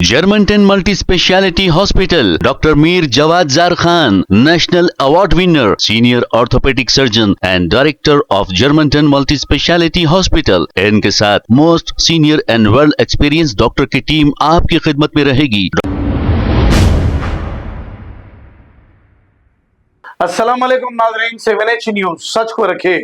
Germantown Multi Speciality Hospital, Dr. Mir Jawad Zar Khan, National Award winner, Senior Orthopedic Surgeon and Director of Germantown Multi Speciality Hospital। इनके साथ most senior and world experience doctor की team आपकी खिदमत में रहेगी। अस्सलाम वालेकुम नाज़रीन, 7H न्यूज सच को रखे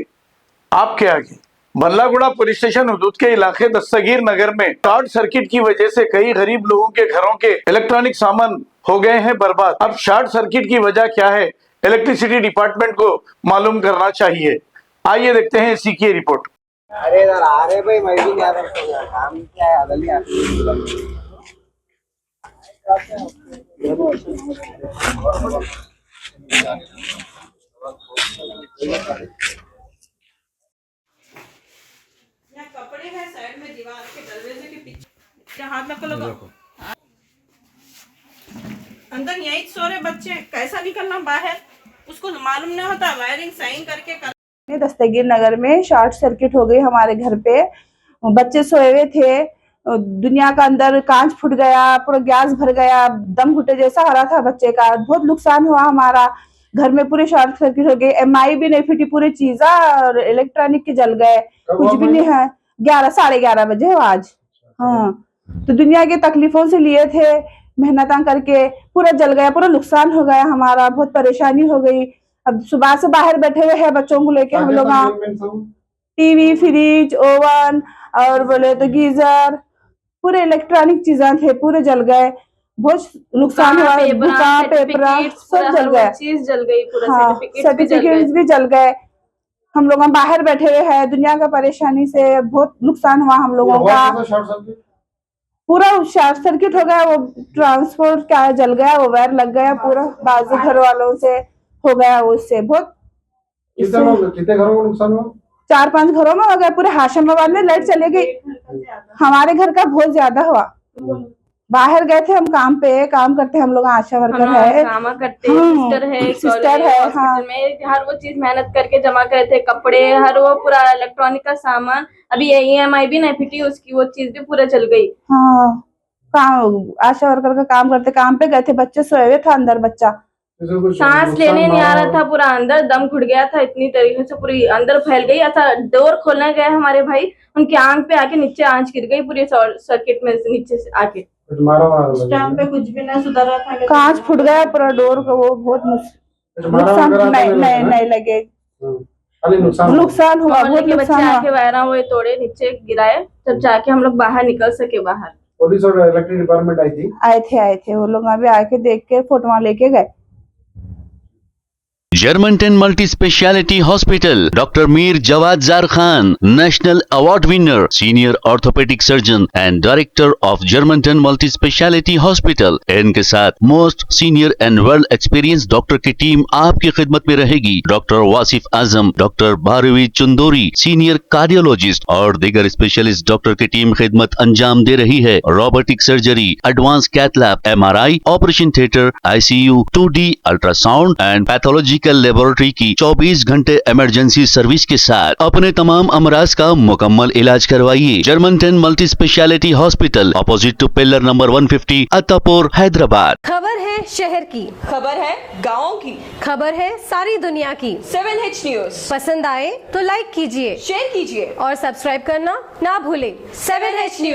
आपके आगे। बल्लागुड़ा पुलिस स्टेशन हुदूद के इलाके दस्तगीर नगर में शॉर्ट सर्किट की वजह से कई गरीब लोगों के घरों के इलेक्ट्रॉनिक सामान हो गए हैं बर्बाद। अब शॉर्ट सर्किट की वजह क्या है, इलेक्ट्रिसिटी डिपार्टमेंट को मालूम करना चाहिए। आइए देखते हैं इसी की रिपोर्ट। अरे इधर आ रहे भाई, मैं भी नहीं आ रहा, काम क्या है अदल कपड़े हैं साइड में दीवार के दरवाजे के पीछे हाथ में लगाओ। अंदर यही सो रहे बच्चे, कैसा निकलना बाहर उसको मालूम नहीं होता। वायरिंग साइन करके दस्तगीर नगर में शॉर्ट सर्किट हो गई हमारे घर पे। बच्चे सोए हुए थे, दुनिया का अंदर कांच फूट गया, पूरा गैस भर गया, दम घुटे जैसा हो रहा था बच्चे का। बहुत नुकसान हुआ हमारा, घर में पूरे शॉर्ट सर्किट हो गए। एमआई भी नहीं फिटी, पूरी चीजा और इलेक्ट्रॉनिक के जल गए, कुछ भी नहीं है। 11-11:30 बजे आज। हाँ, तो दुनिया की तकलीफों से लिए थे, मेहनत करके पूरा जल गया, पूरा नुकसान हो गया हमारा, बहुत परेशानी हो गई। अब सुबह से बाहर बैठे हुए हैं बच्चों को लेके हम लोग। टीवी, फ्रिज, ओवन और बोले तो गीजर, पूरे इलेक्ट्रॉनिक चीजें थे, पूरे जल गए। बहुत नुकसान हुआ, बुका पेपर सब जल गए, चीज जल गई, पूरा हाँ, सर्टिफिकेट्स भी जल गए। हम लोग बाहर बैठे हुए हैं, दुनिया का परेशानी से बहुत नुकसान हुआ हम लोगों का। पूरा शॉर्ट सर्किट हो गया, वो ट्रांसपोर्ट क्या जल गया, वो वायर लग गया, पूरा बाजू घर वालों से हो गया। उससे बहुत कितने घरों को नुकसान हुआ? 4-5 घरों में हो गया। पूरे हाशिमाबाद में लाइट चली गई। हमारे घर का बहुत ज्यादा हुआ। बाहर गए थे हम काम पे, काम करते हम लोग, आशा वर्कर है, सिस्टर है, हाँ, में हर वो चीज मेहनत करके जमा करे थे, कपड़े, हर वो पूरा इलेक्ट्रॉनिक का सामान। अभी EMI भी नहीं फिटी उसकी, वो चीज भी पूरा जल गई। हाँ, काम आशा वर्कर का काम करते, काम पे गए थे, बच्चे सोए हुए था अंदर, बच्चा सांस लेने नहीं आ रहा था, पूरा अंदर दम घुट गया था, इतनी तरीके से पूरी अंदर फैल गई। ऐसा डोर खोलने गए हमारे भाई, उनकी आंख पे आके नीचे आंच गिर गई पूरी सर्किट में से नीचे से आके। टाइम पे कुछ भी नहीं सुधर रहा था, कांच फूट गया पूरा डोर का। वो बहुत नुकसान नहीं लगे, नुकसान हुआ, बहुत नुकसान हुआ। आके वायरा वो तोड़े, नीचे गिराए, तब जाके हम लोग बाहर निकल सके। बाहर पुलिस और इलेक्ट्रिक डिपार्टमेंट आए थे वो लोग, अभी आके देख के फोटो लेके गए। Germantown Multi Speciality Hospital, Dr. Mir Jawad Zar Khan, National Award winner, Senior Orthopedic Surgeon and Director of Germantown Multi Speciality Hospital। इनके साथ most senior and world experience doctor की टीम आपकी खिदमत में रहेगी। Doctor Wasif Azam, doctor Bharvi Chandori, senior cardiologist और दीगर specialist doctor की टीम खिदमत अंजाम दे रही है। Robotic surgery, advance cath lab, MRI, operation theatre, ICU, 2D ultrasound and pathology laboratory की 24 घंटे इमरजेंसी सर्विस के साथ अपने तमाम अमराज का मुकम्मल इलाज करवाइए। Germanton multi speciality hospital, opposite to pillar number 150, Attapur, Hyderabad. खबर है शहर की, खबर है गाँव की, खबर है सारी दुनिया की। 7H न्यूज पसंद आए तो लाइक कीजिए, शेयर कीजिए और सब्सक्राइब करना ना भूलें। 7H news.